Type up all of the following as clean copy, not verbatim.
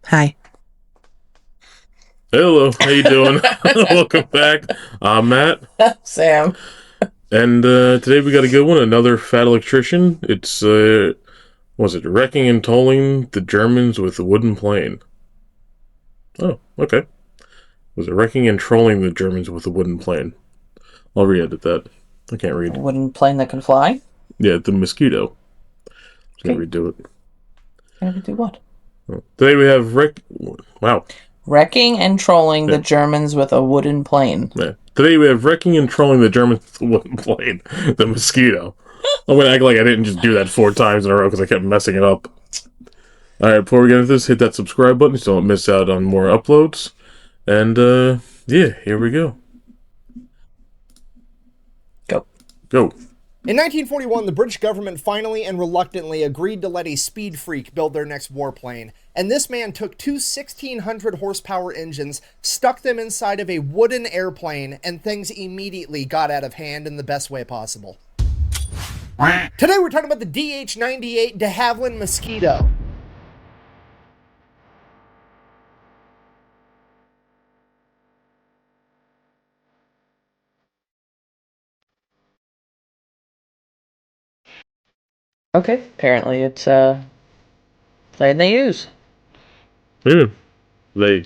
Hi. Hello, how you doing? Welcome back. I'm Matt, Sam. and today we got a good one. Another Fat Electrician. It's was it wrecking and tolling the Germans with a wooden plane? Oh, okay. Was it wrecking and trolling the Germans with a wooden plane? I'll re-edit that. I can't A read. wooden plane that can fly? Yeah, the Mosquito. Can't Okay. redo it. Gonna do what? Today we have wreck. Wow. Wrecking and trolling the Yeah. Germans with a wooden plane. Yeah. Today we have wrecking and trolling the Germans with a wooden plane. The Mosquito. I'm gonna act like I didn't just do that 4 times in a row because I kept messing it up. Alright, before we get into this, hit that subscribe button so you don't miss out on more uploads. And, yeah, here we go. Go. Go. In 1941, the British government finally and reluctantly agreed to let a speed freak build their next warplane, and this man took two 1,600 horsepower engines, stuck them inside of a wooden airplane, and things immediately got out of hand in the best way possible. Today we're talking about the DH-98 Havilland Mosquito. Okay. Apparently it's plane they use. Yeah. They.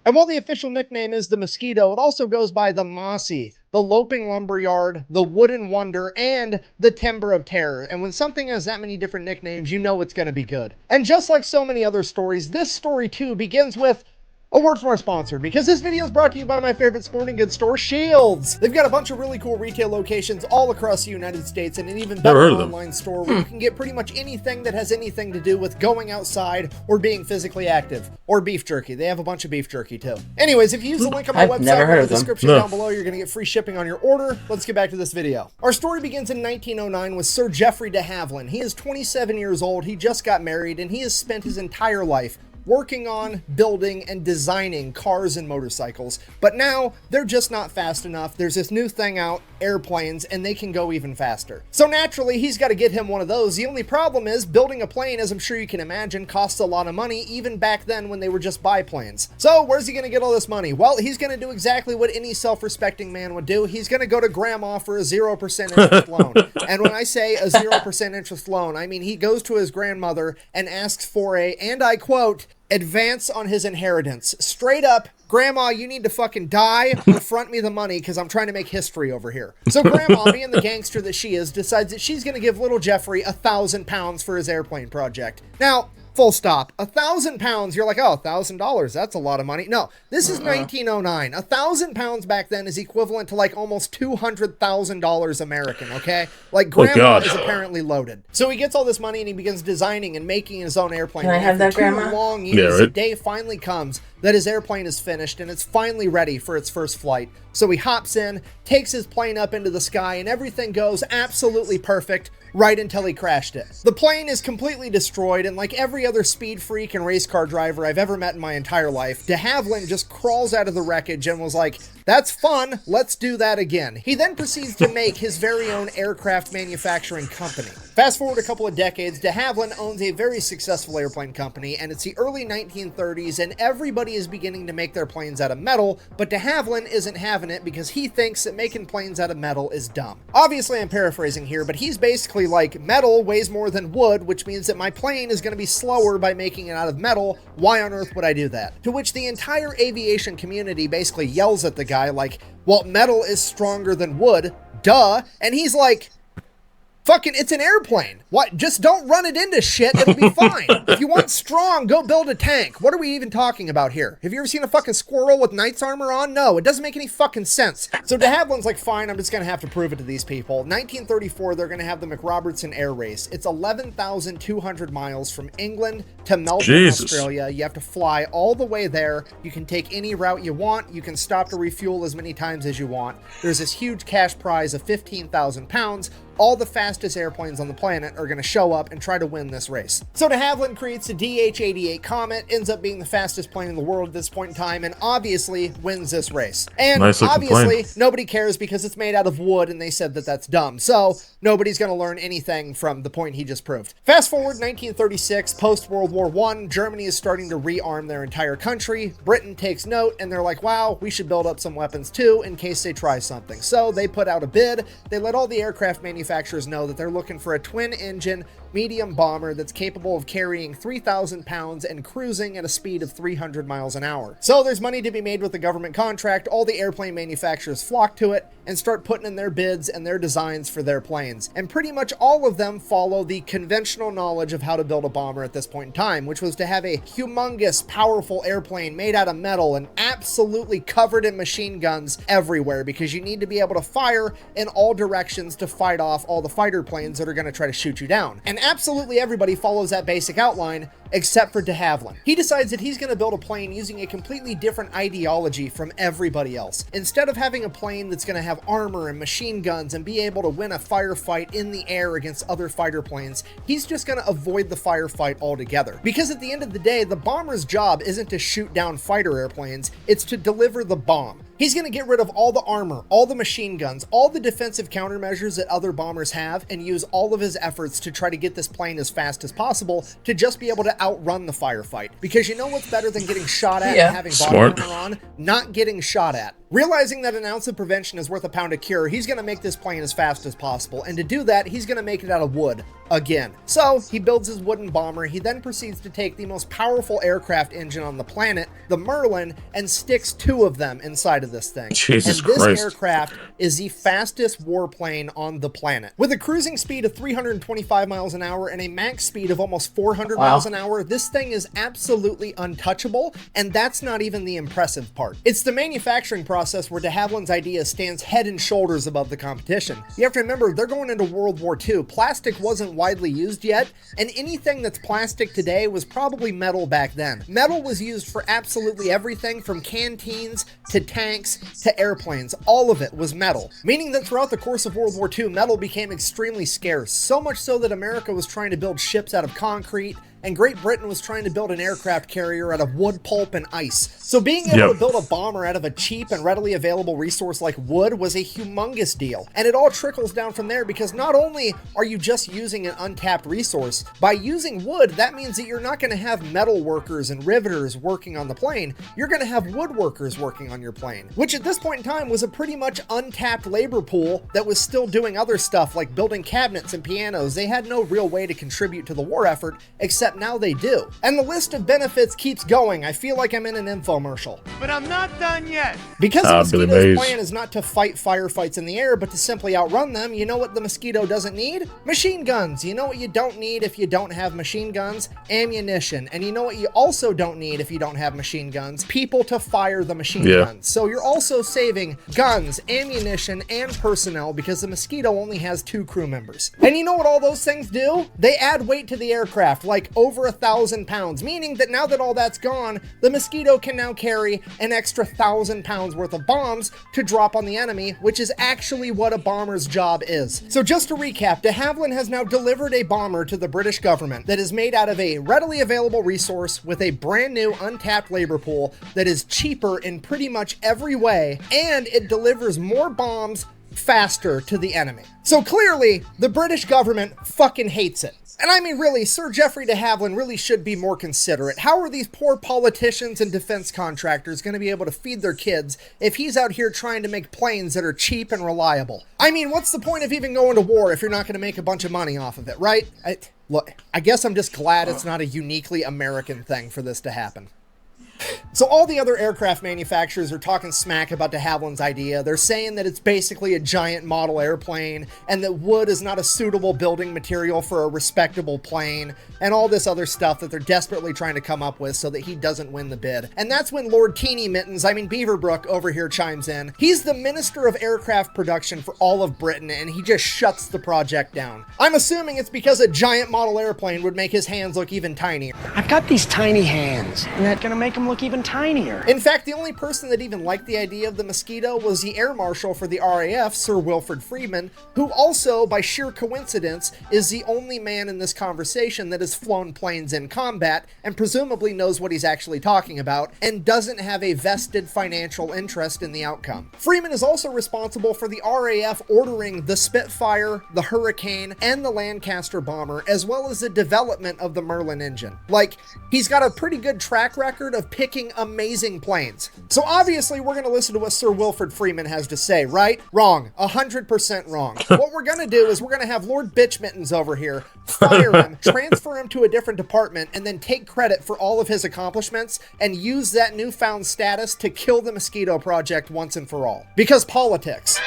And while the official nickname is the Mosquito, it also goes by the Mossy, the Loping Lumberyard, the Wooden Wonder, and the Timber of Terror. And when something has that many different nicknames, you know it's going to be good. And just like so many other stories, this story too begins with a word from our sponsor, because this video is brought to you by my favorite sporting goods store, Shields. They've got a bunch of really cool retail locations all across the United States and an even better online store where you can get pretty much anything that has anything to do with going outside or being physically active. Or beef jerky. They have a bunch of beef jerky too. Anyways, if you use the link on my I've never website heard in of the them. description down below, you're going to get free shipping on your order. Let's get back to this video. Our story begins in 1909 with Sir Geoffrey de Havilland. He is 27 years old, he just got married, and he has spent his entire life working on, building, and designing cars and motorcycles. But now, they're just not fast enough. There's this new thing out, airplanes, and they can go even faster. So naturally, he's got to get him one of those. The only problem is, building a plane, as I'm sure you can imagine, costs a lot of money, even back then when they were just biplanes. So where's he going to get all this money? Well, he's going to do exactly what any self-respecting man would do. He's going to go to grandma for a 0% interest loan. And when I say a 0% interest loan, I mean he goes to his grandmother and asks for a, and I quote, advance on his inheritance. Straight up, Grandma, you need to fucking die or front me the money because I'm trying to make history over here. So Grandma, being the gangster that she is, decides that she's going to give little Geoffrey £1,000 for his airplane project. Now, full stop. £1,000, you're like, oh, $1,000, that's a lot of money. No, this is 1909. £1,000 back then is equivalent to like almost $200,000 American, okay? Like, Grandma is apparently loaded. So he gets all this money and he begins designing and making his own airplane. Can I have that, Grandma? 2 long years, the day finally comes that his airplane is finished and it's finally ready for its first flight. So he hops in, takes his plane up into the sky, and everything goes absolutely perfect right until he crashed it. The plane is completely destroyed, and like every other speed freak and race car driver I've ever met in my entire life, de Havilland just crawls out of the wreckage and was like, that's fun, let's do that again. He then proceeds to make his very own aircraft manufacturing company. Fast forward a couple of decades, de Havilland owns a very successful airplane company, and it's the early 1930s, and everybody is beginning to make their planes out of metal, but de Havilland isn't having it because he thinks that making planes out of metal is dumb. Obviously, I'm paraphrasing here, but he's basically like, metal weighs more than wood, which means that my plane is going to be slower by making it out of metal. Why on earth would I do that? To which the entire aviation community basically yells at the guy like, well, metal is stronger than wood, duh. And he's like, fucking, it's an airplane. What? Just don't run it into shit. It'll be fine. If you want strong, go build a tank. What are we even talking about here? Have you ever seen a fucking squirrel with knight's armor on? No, it doesn't make any fucking sense. So de Havilland's like, fine, I'm just going to have to prove it to these people. 1934, they're going to have the McRobertson Air Race. It's 11,200 miles from England to Melbourne, Australia. You have to fly all the way there. You can take any route you want. You can stop to refuel as many times as you want. There's this huge cash prize of £15,000. all the fastest airplanes on the planet are going to show up and try to win this race. So de Havilland creates a DH-98 Comet, ends up being the fastest plane in the world at this point in time, and obviously wins this race. And obviously, nobody cares because it's made out of wood, and they said that that's dumb. So nobody's going to learn anything from the point he just proved. Fast forward 1936, post-World War I, Germany is starting to rearm their entire country. Britain takes note, and they're like, wow, we should build up some weapons too in case they try something. So they put out a bid. They let all the aircraft manufacturers know that they're looking for a twin-engine medium bomber that's capable of carrying 3,000 pounds and cruising at a speed of 300 miles an hour. So there's money to be made with the government contract. All the airplane manufacturers flock to it and start putting in their bids and their designs for their planes. And pretty much all of them follow the conventional knowledge of how to build a bomber at this point in time, which was to have a humongous, powerful airplane made out of metal and absolutely covered in machine guns everywhere, because you need to be able to fire in all directions to fight off all the fighter planes that are going to try to shoot you down. And absolutely everybody follows that basic outline except for de Havilland. He decides that he's going to build a plane using a completely different ideology from everybody else. Instead of having a plane that's going to have armor and machine guns and be able to win a firefight in the air against other fighter planes, he's just going to avoid the firefight altogether. Because at the end of the day, the bomber's job isn't to shoot down fighter airplanes, it's to deliver the bomb. He's going to get rid of all the armor, all the machine guns, all the defensive countermeasures that other bombers have, and use all of his efforts to try to get this plane as fast as possible to just be able to outrun the firefight. Because you know what's better than getting shot at and having body armor on? Not getting shot at. Realizing that an ounce of prevention is worth a pound of cure, he's going to make this plane as fast as possible, and to do that, he's going to make it out of wood. Again. So, he builds his wooden bomber. He then proceeds to take the most powerful aircraft engine on the planet, the Merlin, and sticks 2 of them inside of this thing. Jesus Christ. This aircraft is the fastest warplane on the planet. With a cruising speed of 325 miles an hour and a max speed of almost 400 miles an hour, this thing is absolutely untouchable, and that's not even the impressive part. It's the manufacturing process where de Havilland's idea stands head and shoulders above the competition. You have to remember, they're going into World War II. Plastic wasn't widely used yet, and anything that's plastic today was probably metal back then. Metal was used for absolutely everything from canteens to tanks to airplanes. All of it was metal, meaning that throughout the course of World War II, metal became extremely scarce, so much so that America was trying to build ships out of concrete, and Great Britain was trying to build an aircraft carrier out of wood pulp and ice. So being able to build a bomber out of a cheap and readily available resource like wood was a humongous deal. And it all trickles down from there, because not only are you just using an untapped resource, by using wood, that means that you're not going to have metal workers and riveters working on the plane. You're going to have woodworkers working on your plane, which at this point in time was a pretty much untapped labor pool that was still doing other stuff like building cabinets and pianos. They had no real way to contribute to the war effort, except now they do. And the list of benefits keeps going. I feel like I'm in an infomercial. But I'm not done yet. Because the Mosquito's plan is not to fight firefights in the air, but to simply outrun them, you know what the Mosquito doesn't need? Machine guns. You know what you don't need if you don't have machine guns? Ammunition. And you know what you also don't need if you don't have machine guns? People to fire the machine guns. So you're also saving guns, ammunition, and personnel, because the Mosquito only has 2 crew members. And you know what all those things do? They add weight to the aircraft, like over 1,000 pounds, meaning that now that all that's gone, the Mosquito can now carry an extra 1,000 pounds worth of bombs to drop on the enemy, which is actually what a bomber's job is. So just to recap, de Havilland has now delivered a bomber to the British government that is made out of a readily available resource with a brand new untapped labor pool that is cheaper in pretty much every way, and it delivers more bombs faster to the enemy. So clearly, the British government fucking hates it. And I mean, really, Sir Geoffrey de Havilland really should be more considerate. How are these poor politicians and defense contractors going to be able to feed their kids if he's out here trying to make planes that are cheap and reliable? I mean, what's the point of even going to war if you're not going to make a bunch of money off of it, right? Look, I guess I'm just glad it's not a uniquely American thing for this to happen. So all the other aircraft manufacturers are talking smack about de Havilland's idea. They're saying that it's basically a giant model airplane and that wood is not a suitable building material for a respectable plane and all this other stuff that they're desperately trying to come up with so that he doesn't win the bid. And that's when Lord Teeny Mittens, Beaverbrook over here chimes in. He's the Minister of Aircraft Production for all of Britain, and he just shuts the project down. I'm assuming it's because a giant model airplane would make his hands look even tinier. I've got these tiny hands, and that's gonna make them look even even tinier. In fact, the only person that even liked the idea of the Mosquito was the Air Marshal for the RAF, Sir Wilfrid Freeman, who also, by sheer coincidence, is the only man in this conversation that has flown planes in combat and presumably knows what he's actually talking about and doesn't have a vested financial interest in the outcome. Freeman is also responsible for the RAF ordering the Spitfire, the Hurricane, and the Lancaster bomber, as well as the development of the Merlin engine. Like, he's got a pretty good track record of picking amazing planes. So obviously we're going to listen to what Sir Wilfrid Freeman has to say, right? Wrong. 100% wrong. What we're going to do is we're going to have Lord Bitchmittens over here fire him, transfer him to a different department, and then take credit for all of his accomplishments and use that newfound status to kill the Mosquito project once and for all. Because politics.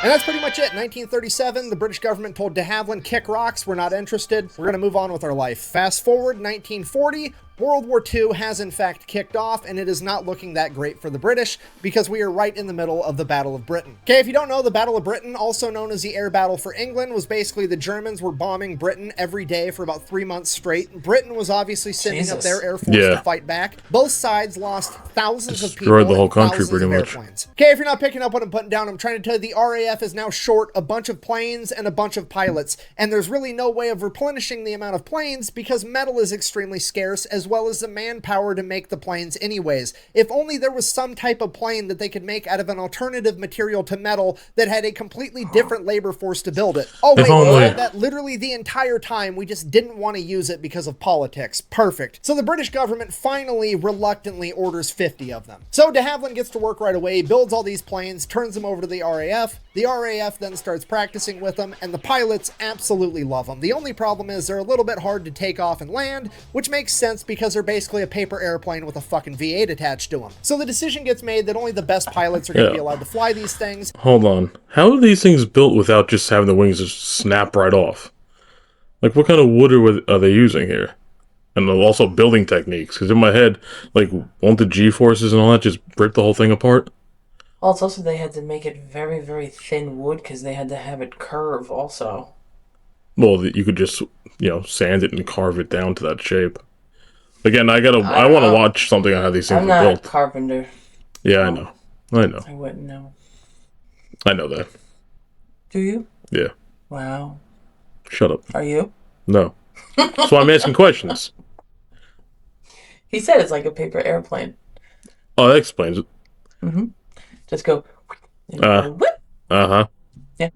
And that's pretty much it. 1937, the British government told de Havilland, kick rocks, we're not interested. We're going to move on with our life. Fast forward, 1940, World War II has in fact kicked off, and it is not looking that great for the British because we are right in the middle of the Battle of Britain. Okay, if you don't know, the Battle of Britain, also known as the Air Battle for England, was basically the Germans were bombing Britain every day for about 3 months straight. Britain was obviously sending up their air force to fight back. Both sides lost thousands of people. Destroyed the whole country pretty much. Okay, if you're not picking up what I'm putting down, I'm trying to tell you the RAF is now short a bunch of planes and a bunch of pilots, and there's really no way of replenishing the amount of planes because metal is extremely scarce, as well as the manpower to make the planes anyways. If only there was some type of plane that they could make out of an alternative material to metal that had a completely different labor force to build it. Oh wait, we had that literally the entire time. We just didn't want to use it because of politics. Perfect. So the British government finally reluctantly orders 50 of them. So de Havilland gets to work right away, builds all these planes, turns them over to the RAF. The RAF then starts practicing with them, and the pilots absolutely love them. The only problem is they're a little bit hard to take off and land, which makes sense because they're basically a paper airplane with a fucking V8 attached to them. So the decision gets made that only the best pilots are going to be allowed to fly these things. Hold on. How are these things built without just having the wings just snap right off? Like, what kind of wood are they using here? And also building techniques, because in my head, like, won't the G-forces and all that just rip the whole thing apart? Well, it's also they had to make it very, very thin wood because they had to have it curve also. Well, you could just, sand it and carve it down to that shape. Again, I want to watch something on how these things are built. I'm not a carpenter. Yeah, I know. I wouldn't know. I know that. Do you? Yeah. Wow. Shut up. Are you? No. That's why I'm asking questions. He said it's like a paper airplane. Oh, that explains it. Mm-hmm. Just go. Uh-huh. Yeah.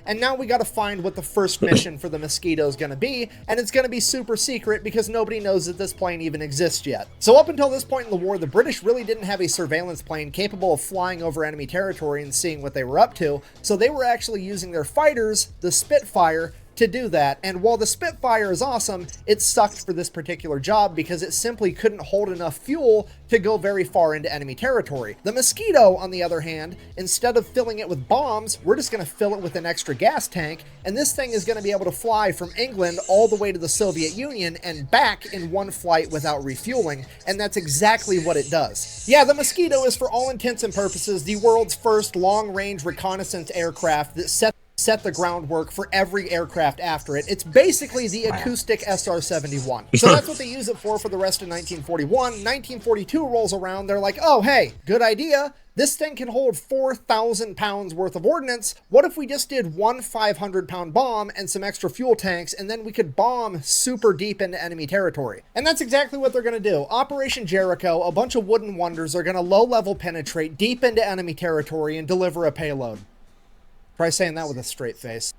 And now we got to find what the first mission for the Mosquito is going to be, and it's going to be super secret because nobody knows that this plane even exists yet. So up until this point in the war, the British really didn't have a surveillance plane capable of flying over enemy territory and seeing what they were up to, so they were actually using their fighters, the Spitfire, to do that. And while the Spitfire is awesome, it sucked for this particular job because it simply couldn't hold enough fuel to go very far into enemy territory. The Mosquito, on the other hand, instead of filling it with bombs, we're just going to fill it with an extra gas tank, and this thing is going to be able to fly from England all the way to the Soviet Union and back in one flight without refueling, and that's exactly what it does. Yeah, the Mosquito is for all intents and purposes the world's first long-range reconnaissance aircraft that set the groundwork for every aircraft after it. It's basically the acoustic SR-71. So that's what they use it for the rest of 1941. 1942 rolls around, they're like, oh, hey, good idea. This thing can hold 4,000 pounds worth of ordnance. What if we just did one 500-pound bomb and some extra fuel tanks, and then we could bomb super deep into enemy territory? And that's exactly what they're going to do. Operation Jericho, a bunch of wooden wonders are going to low-level penetrate deep into enemy territory and deliver a payload. Try saying that with a straight face.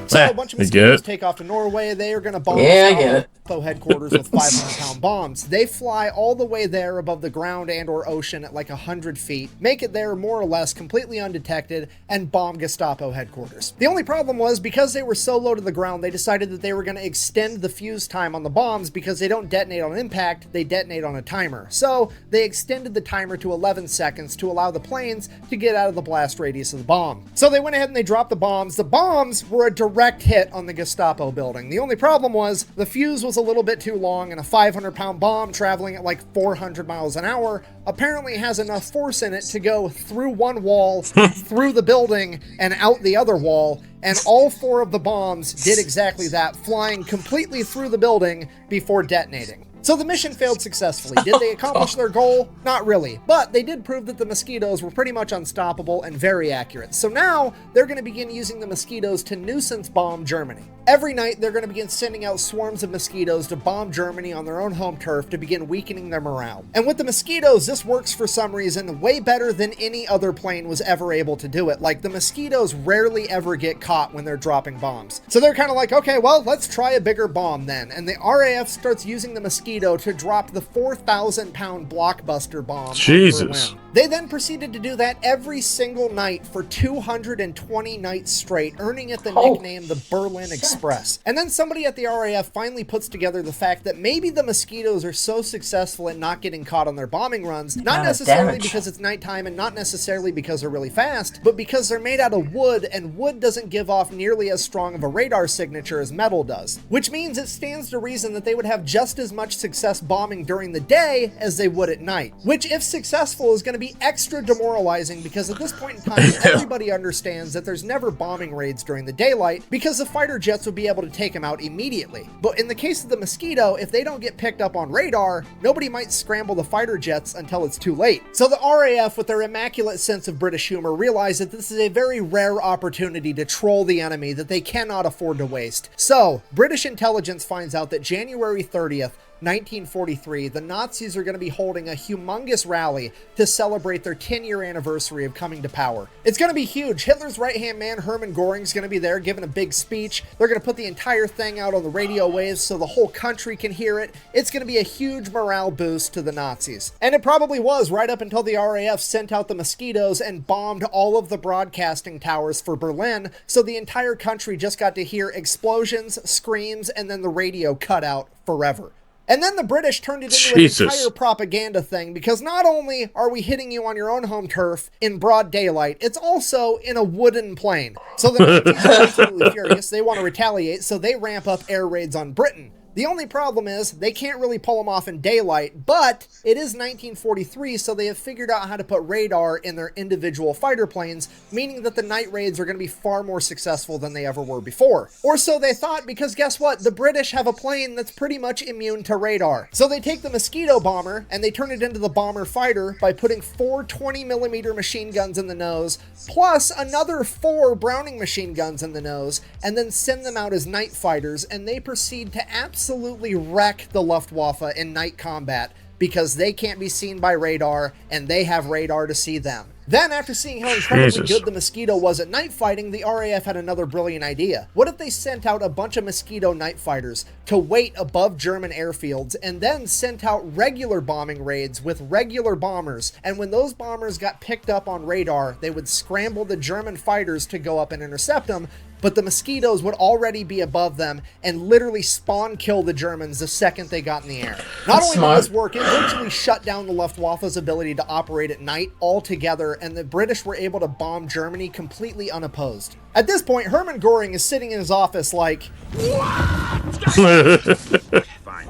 So a bunch of Mosquitoes take off to Norway. They are going to bomb Luftwaffe headquarters with 500-pound bombs. They fly all the way there above the ground and or ocean at like 100 feet, make it there more or less completely undetected, and bomb Gestapo headquarters. The only problem was, because they were so low to the ground, they decided that they were going to extend the fuse time on the bombs because they don't detonate on impact, they detonate on a timer. So they extended the timer to 11 seconds to allow the planes to get out of the blast radius of the bomb. So they went ahead and they dropped the bombs. The bombs were a direct hit on the Gestapo building. The only problem was the fuse was a little bit too long, and a 500-pound bomb traveling at like 400 miles an hour apparently has enough force in it to go through one wall, through the building, and out the other wall. And all four of the bombs did exactly that, flying completely through the building before detonating. So the mission failed successfully. Did they accomplish their goal? Not really, but they did prove that the Mosquitoes were pretty much unstoppable and very accurate. So now they're going to begin using the Mosquitoes to nuisance bomb Germany. Every night they're going to begin sending out swarms of Mosquitoes to bomb Germany on their own home turf to begin weakening their morale. And with the Mosquitoes, this works for some reason way better than any other plane was ever able to do it. Like, the Mosquitoes rarely ever get caught when they're dropping bombs. So they're kind of like, okay, well, let's try a bigger bomb then. And the RAF starts using the Mosquito to drop the 4,000-pound blockbuster bomb. Jesus. They then proceeded to do that every single night for 220 nights straight, earning it the nickname the Berlin Express. And then somebody at the RAF finally puts together the fact that maybe the Mosquitoes are so successful at not getting caught on their bombing runs, not necessarily because it's nighttime and not necessarily because they're really fast, but because they're made out of wood, and wood doesn't give off nearly as strong of a radar signature as metal does. Which means it stands to reason that they would have just as much success bombing during the day as they would at night. Which, if successful, is going to be extra demoralizing, because at this point in time, everybody understands that there's never bombing raids during the daylight, because the fighter jets would be able to take them out immediately. But in the case of the Mosquito, if they don't get picked up on radar, nobody might scramble the fighter jets until it's too late. So the RAF, with their immaculate sense of British humor, realize that this is a very rare opportunity to troll the enemy that they cannot afford to waste. So British intelligence finds out that January 30th, 1943, the Nazis are going to be holding a humongous rally to celebrate their 10-year anniversary of coming to power. It's going to be huge. Hitler's right-hand man, Hermann Göring, is going to be there giving a big speech. They're going to put the entire thing out on the radio waves so the whole country can hear it. It's going to be a huge morale boost to the Nazis. And it probably was, right up until the RAF sent out the Mosquitoes and bombed all of the broadcasting towers for Berlin, so the entire country just got to hear explosions, screams, and then the radio cut out forever. And then the British turned it into an entire propaganda thing, because not only are we hitting you on your own home turf in broad daylight, it's also in a wooden plane. So the Nazis are absolutely furious. They want to retaliate, so they ramp up air raids on Britain. The only problem is they can't really pull them off in daylight, but it is 1943, so they have figured out how to put radar in their individual fighter planes, meaning that the night raids are going to be far more successful than they ever were before. Or so they thought, because guess what? The British have a plane that's pretty much immune to radar. So they take the Mosquito bomber and they turn it into the bomber fighter by putting 4 20mm machine guns in the nose, plus another 4 Browning machine guns in the nose, and then send them out as night fighters, and they proceed to absolutely wreck the Luftwaffe in night combat, because they can't be seen by radar and they have radar to see them. Then, after seeing how incredibly good the Mosquito was at night fighting, the RAF had another brilliant idea. What if they sent out a bunch of Mosquito night fighters to wait above German airfields, and then sent out regular bombing raids with regular bombers, and when those bombers got picked up on radar, they would scramble the German fighters to go up and intercept them, but the Mosquitoes would already be above them and literally spawn kill the Germans the second they got in the air. Not only did this work, it virtually shut down the Luftwaffe's ability to operate at night altogether, and the British were able to bomb Germany completely unopposed. At this point, Hermann Göring is sitting in his office like,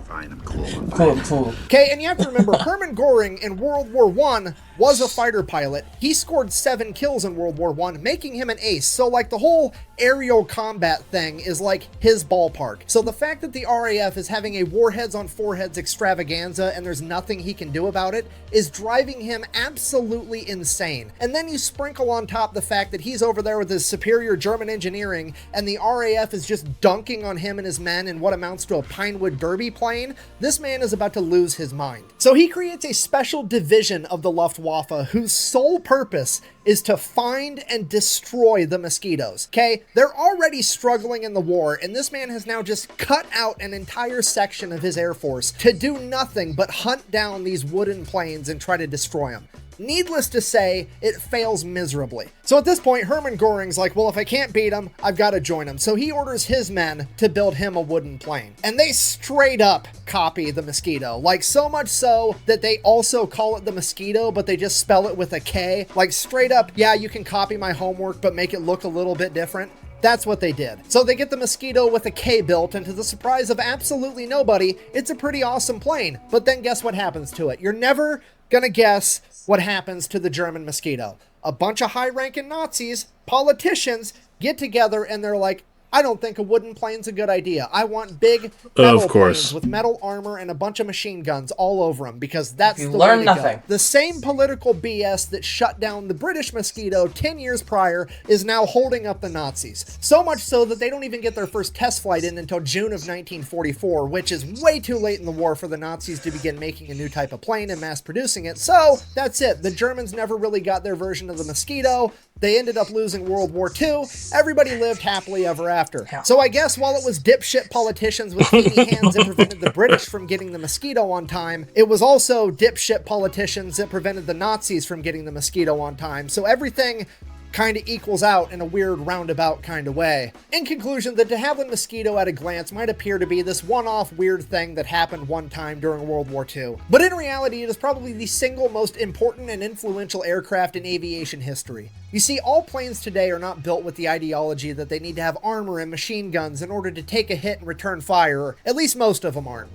Fine, I'm cool. Cool. Okay, and you have to remember, Hermann Göring in World War I was a fighter pilot. He scored 7 kills in World War I, making him an ace. So, like, the whole aerial combat thing is like his ballpark. So the fact that the RAF is having a warheads on foreheads extravaganza and there's nothing he can do about it is driving him absolutely insane. And then you sprinkle on top the fact that he's over there with his superior German engineering, and the RAF is just dunking on him and his men in what amounts to a Pinewood Derby plane. This man is about to lose his mind. So he creates a special division of the Luftwaffe whose sole purpose is to find and destroy the Mosquitoes. Okay, they're already struggling in the war, and this man has now just cut out an entire section of his Air Force to do nothing but hunt down these wooden planes and try to destroy them. Needless to say, it fails miserably. So at this point, Hermann Göring's like, well, if I can't beat him, I've got to join him. So he orders his men to build him a wooden plane. And they straight up copy the Mosquito. Like, so much so that they also call it the Mosquito, but they just spell it with a K. Like, straight up, yeah, you can copy my homework, but make it look a little bit different. That's what they did. So they get the Mosquito with a K built, and to the surprise of absolutely nobody, it's a pretty awesome plane. But then guess what happens to it? You're never gonna guess what happens to the German Mosquito. A bunch of high-ranking Nazis, politicians, get together and they're like, I don't think a wooden plane's a good idea. I want big metal Of course. planes with metal armor and a bunch of machine guns all over them, because that's You the learn way to nothing. go. The same political BS that shut down the British Mosquito 10 years prior is now holding up the Nazis. So much so that they don't even get their first test flight in until June of 1944, which is way too late in the war for the Nazis to begin making a new type of plane and mass producing it. So that's it. The Germans never really got their version of the Mosquito. They ended up losing World War II. Everybody lived happily ever after. Yeah. So I guess while it was dipshit politicians with feeny hands that prevented the British from getting the Mosquito on time, it was also dipshit politicians that prevented the Nazis from getting the Mosquito on time. So everything kind of equals out in a weird roundabout kind of way. In conclusion, the de Havilland Mosquito at a glance might appear to be this one-off weird thing that happened one time during World War II. But in reality, it is probably the single most important and influential aircraft in aviation history. You see, all planes today are not built with the ideology that they need to have armor and machine guns in order to take a hit and return fire, or at least most of them aren't.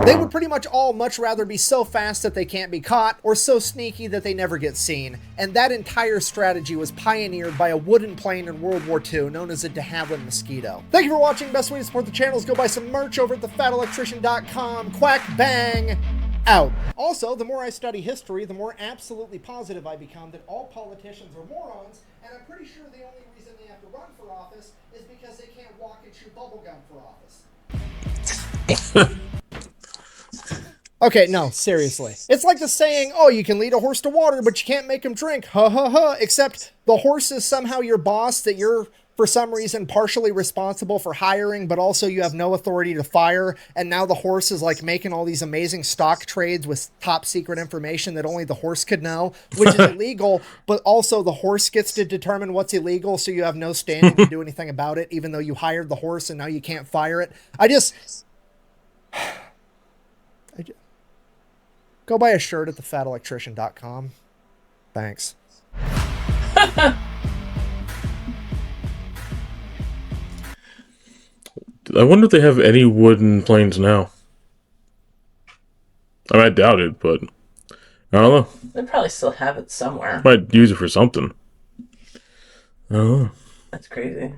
They would pretty much all much rather be so fast that they can't be caught, or so sneaky that they never get seen. And that entire strategy was pioneered by a wooden plane in World War II known as a de Havilland Mosquito. Thank you for watching. Best way to support the channel is go buy some merch over at thefatelectrician.com. Quack bang out. Also, the more I study history, the more absolutely positive I become that all politicians are morons, and I'm pretty sure the only reason they have to run for office is because they can't walk and chew bubblegum for office. Okay, no, seriously. It's like the saying, oh, you can lead a horse to water, but you can't make him drink. Ha ha ha. Except the horse is somehow your boss that you're, for some reason, partially responsible for hiring, but also you have no authority to fire. And now the horse is like making all these amazing stock trades with top secret information that only the horse could know, which is illegal, but also the horse gets to determine what's illegal, so you have no standing to do anything about it, even though you hired the horse and now you can't fire it. Go buy a shirt at thefatelectrician.com. Thanks. I wonder if they have any wooden planes now. I mean, I doubt it, but I don't know. They probably still have it somewhere. Might use it for something. I don't know. That's crazy.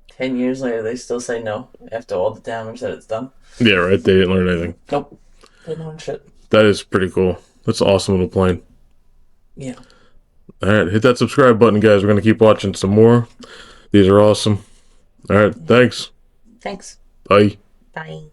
10 years later, they still say no after all the damage that it's done. Yeah, right. They didn't learn anything. Nope. They didn't learn shit. That is pretty cool. That's an awesome little plane. Yeah. All right, hit that subscribe button, guys. We're going to keep watching some more. These are awesome. All right, thanks. Thanks. Bye. Bye.